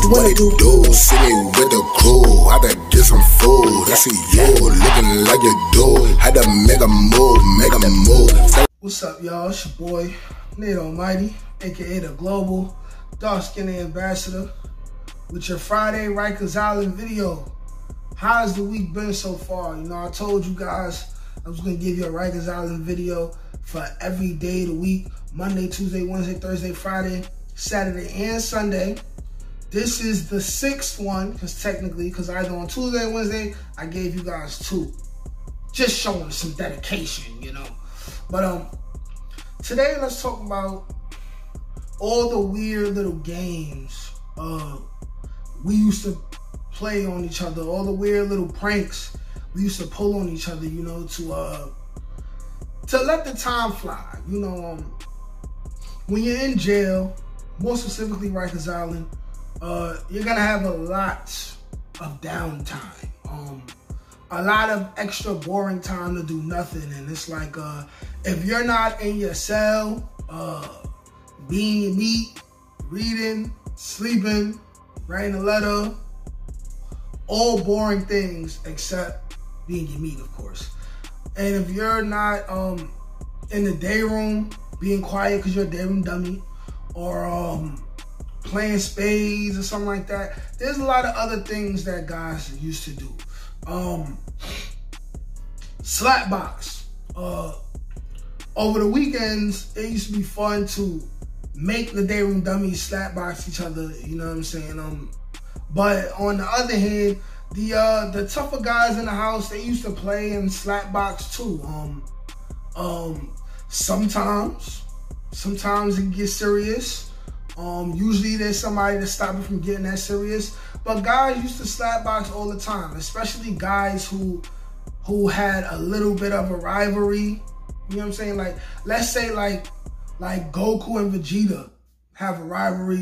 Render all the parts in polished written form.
what it do? Sitting with the crew, had to get some food. I see you looking like you do. Had to make a move. What's up, y'all? It's your boy, Nate Almighty, aka the Global Dark Skin Ambassador, with your Friday Rikers Island video. How's the week been so far? You know, I told you guys I was gonna give you a Rikers Island video for every day of the week: Monday, Tuesday, Wednesday, Thursday, Friday, Saturday, and Sunday. This is the 6th one, because either on Tuesday and Wednesday, I gave you guys 2. Just showing some dedication, you know. But today let's talk about all the weird little games we used to play on each other, all the weird little pranks we used to pull on each other, you know, to let the time fly. You know, when you're in jail, more specifically Rikers Island, you're gonna have a lot of downtime, a lot of extra boring time to do nothing. And it's like, if you're not in your cell, being your meat, reading, sleeping, writing a letter, all boring things except being your meat, of course. And if you're not in the day room, being quiet because you're a day room dummy, or playing spades or something like that, there's a lot of other things that guys used to do. Slapbox. Over the weekends, it used to be fun to make the day room dummies slapbox each other, you know what I'm saying? But on the other hand, the tougher guys in the house, they used to play in slapbox too. Sometimes it gets serious. Usually there's somebody to stop it from getting that serious. But guys used to slapbox all the time, especially guys who had a little bit of a rivalry. You know what I'm saying? Like, let's say like Goku and Vegeta have a rivalry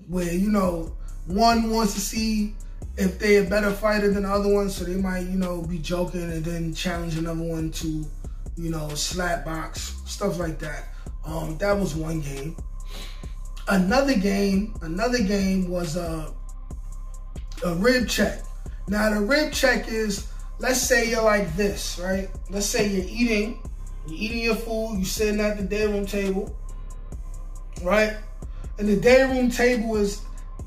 where, you know, one wants to see if they're a better fighter than the other one, so they might, you know, be joking and then challenge another one to, you know, slapbox, stuff like that. That was one game. Another game was a rib check. Now the rib check is, let's say you're like this, right? Let's say you're eating your food, you're sitting at the day room table, right? And the day room table is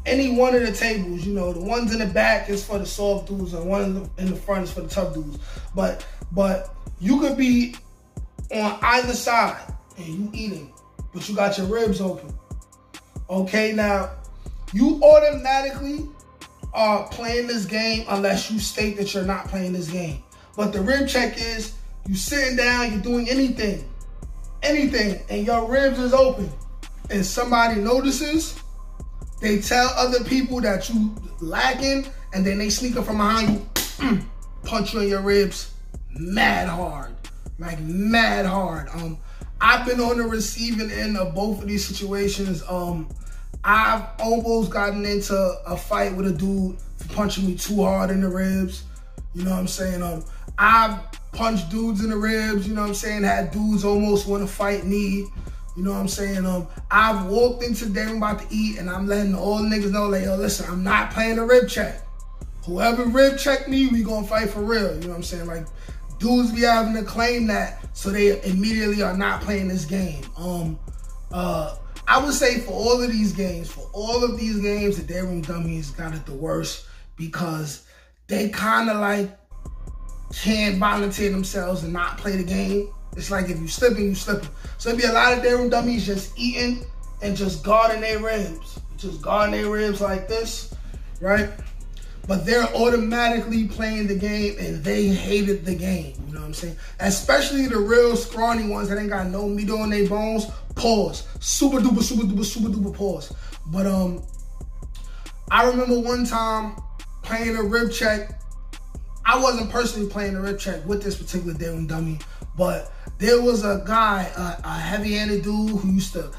any one of the tables, you know, the ones in the back is for the soft dudes and one in the front is for the tough dudes. But you could be on either side and you eating, but you got your ribs open. Okay, now you automatically are playing this game unless you state that you're not playing this game. But the rib check is you sitting down, you're doing anything, and your ribs is open, and somebody notices. They tell other people that you lacking, and then they sneak up from behind you, punch you in your ribs, mad hard, like mad hard. I've been on the receiving end of both of these situations. I've almost gotten into a fight with a dude for punching me too hard in the ribs. You know what I'm saying? I've punched dudes in the ribs, you know what I'm saying? Had dudes almost want to fight me. You know what I'm saying? I've walked into them about to eat, and I'm letting all niggas know, like, yo, listen, I'm not playing a rib check. Whoever rib check me, we gonna fight for real. You know what I'm saying? Like, dudes be having to claim that, so they immediately are not playing this game. I would say for all of these games, the day room dummies got it the worst, because they kind of like can't volunteer themselves and not play the game. It's like if you slipping, you slipping. So there'd be a lot of day room dummies just eating and just guarding their ribs. Just guarding their ribs like this, right? But they're automatically playing the game, and they hated the game. You know what I'm saying? Especially the real scrawny ones that ain't got no meat on their bones. Pause. Super duper pause. But I remember one time playing a rib check. I wasn't personally playing a rib check with this particular day room dummy, but there was a guy, a heavy-handed dude who used to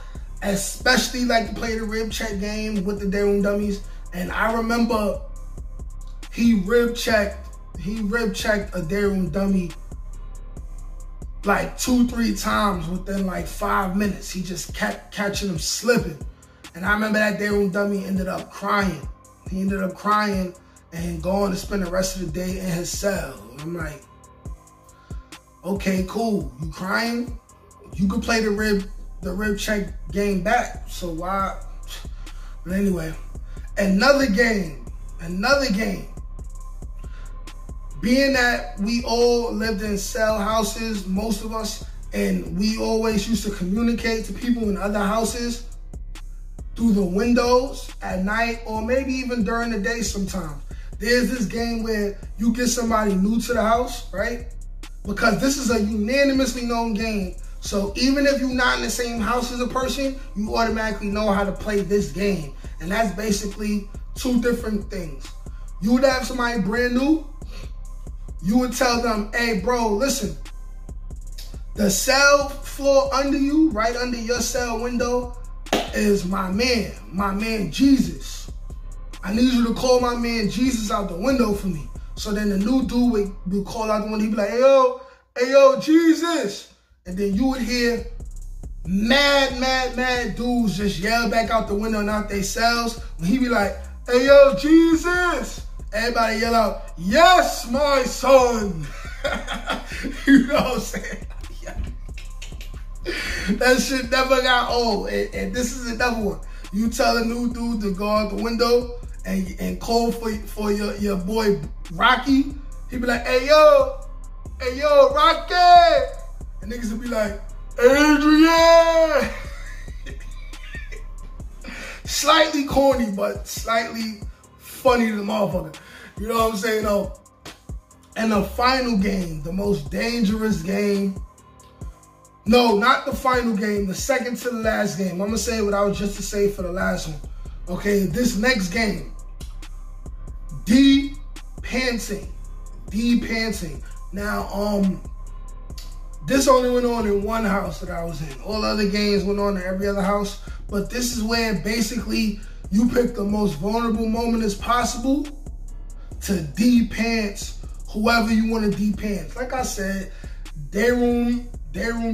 especially like to play the rib check game with the day room dummies. And I remember he rib checked a day room dummy like 2-3 times within like 5 minutes. He just kept catching him slipping. And I remember that day room dummy ended up crying. He ended up crying and going to spend the rest of the day in his cell. And I'm like, okay, cool. You crying? You could play the rib check game back. So why? But anyway, another game. Being that we all lived in cell houses, most of us, and we always used to communicate to people in other houses through the windows at night or maybe even during the day sometimes. There's this game where you get somebody new to the house, right? Because this is a unanimously known game. So even if you're not in the same house as a person, you automatically know how to play this game. And that's basically two different things. You would have somebody brand new. You would tell them, hey, bro, listen. The cell floor under you, right under your cell window, is my man Jesus. I need you to call my man Jesus out the window for me. So then the new dude would call out the window. He'd be like, hey, yo, Jesus. And then you would hear mad dudes just yell back out the window and out their cells. When he'd be like, hey, yo, Jesus. Everybody yell out, yes, my son. You know what I'm saying? That shit never got old. And this is another one. You tell a new dude to go out the window and call for your boy Rocky. He be like, hey yo, Rocky. And niggas will be like, Adrian. Slightly corny, but slightly funny to the motherfucker. You know what I'm saying though? And the final game, the most dangerous game. No, not the final game, the second to the last game. I'm gonna say what I was just to say for the last one. Okay, this next game, Panting. Now, this only went on in one house that I was in. All other games went on in every other house. But this is where basically you pick the most vulnerable moment as possible to de-pants whoever you want to de-pants. Like I said, day room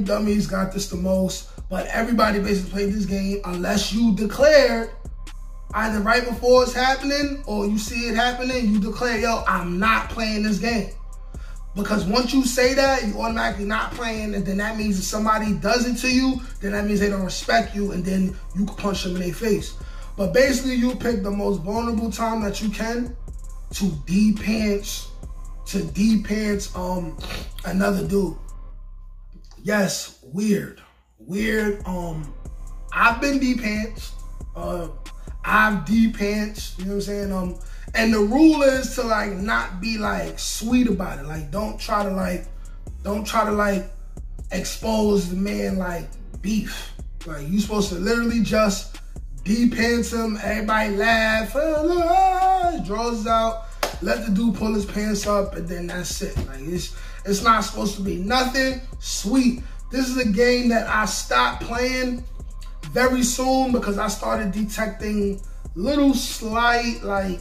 dummies got this the most, but everybody basically played this game unless you declared either right before it's happening or you see it happening, you declare, yo, I'm not playing this game. Because once you say that, you automatically not playing, and then that means if somebody does it to you, then that means they don't respect you, and then you can punch them in their face. But basically, you pick the most vulnerable time that you can to de-pants another dude. Yes, weird. I've been de-pants. I've de-pants, you know what I'm saying? And the rule is to like not be like sweet about it. Like don't try to expose the man like beef. Like you supposed to literally just de-pants him, everybody laugh, draws out, let the dude pull his pants up, and then that's it. Like it's not supposed to be nothing sweet. This is a game that I stopped playing very soon because I started detecting little slight, like,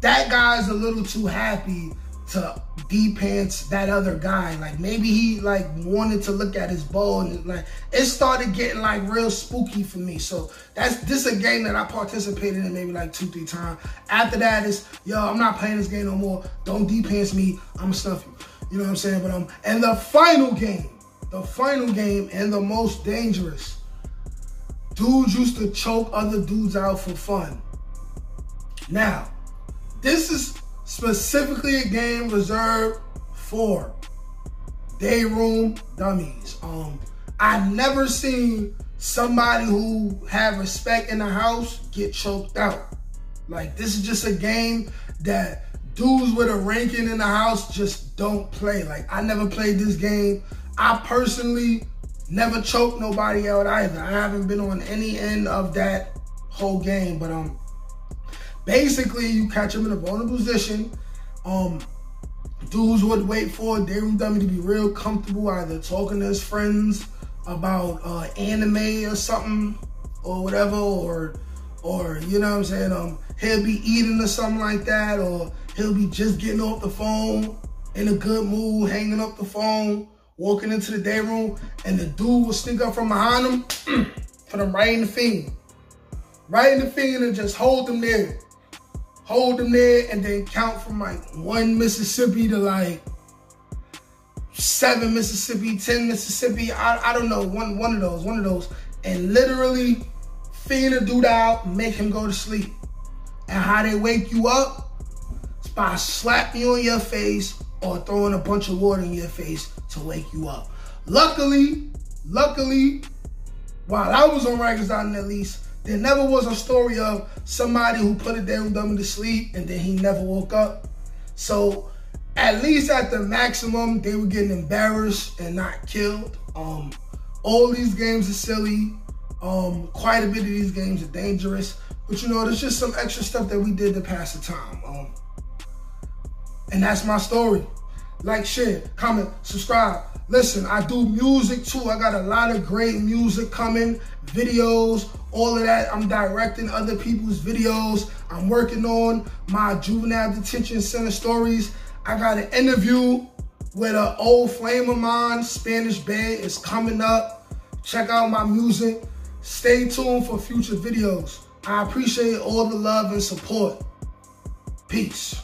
that guy's a little too happy to de-pants that other guy. Like, maybe he, like, wanted to look at his bowl, and, like, it started getting, like, real spooky for me. So, this is a game that I participated in maybe, like, 2-3 times. After that, it's, yo, I'm not playing this game no more. Don't de-pants me. I'm gonna stuff you. You know what I'm saying? But, and the final game and the most dangerous. Dudes used to choke other dudes out for fun. Now, this is specifically a game reserved for day room dummies. I never seen somebody who had respect in the house get choked out. Like, this is just a game that dudes with a ranking in the house just don't play. Like, I never played this game. I personally never choked nobody out either. I haven't been on any end of that whole game, but basically you catch him in a vulnerable position. Dudes would wait for a day room dummy to be real comfortable, either talking to his friends about anime or something or whatever, or you know what I'm saying, he'll be eating or something like that, or he'll be just getting off the phone in a good mood, hanging up the phone, walking into the day room, and the dude will sneak up from behind him, put him right in the fiend. right in the finger and just hold them there. Hold them there and then count from like 1 Mississippi to like 7 Mississippi, 10 Mississippi. I don't know, one of those. And literally finger the dude out, make him go to sleep. And how they wake you up is by slapping you on your face or throwing a bunch of water in your face to wake you up. Luckily, while I was on Rikers Island at least, there never was a story of somebody who put a damn dummy to sleep and then he never woke up. So at least at the maximum, they were getting embarrassed and not killed. All these games are silly. Quite a bit of these games are dangerous. But you know, there's just some extra stuff that we did to pass the time. And that's my story. Like, share, comment, subscribe. Listen, I do music too. I got a lot of great music coming, videos, all of that. I'm directing other people's videos. I'm working on my juvenile detention center stories. I got an interview with an old flame of mine, Spanish Bay, is coming up. Check out my music. Stay tuned for future videos. I appreciate all the love and support. Peace.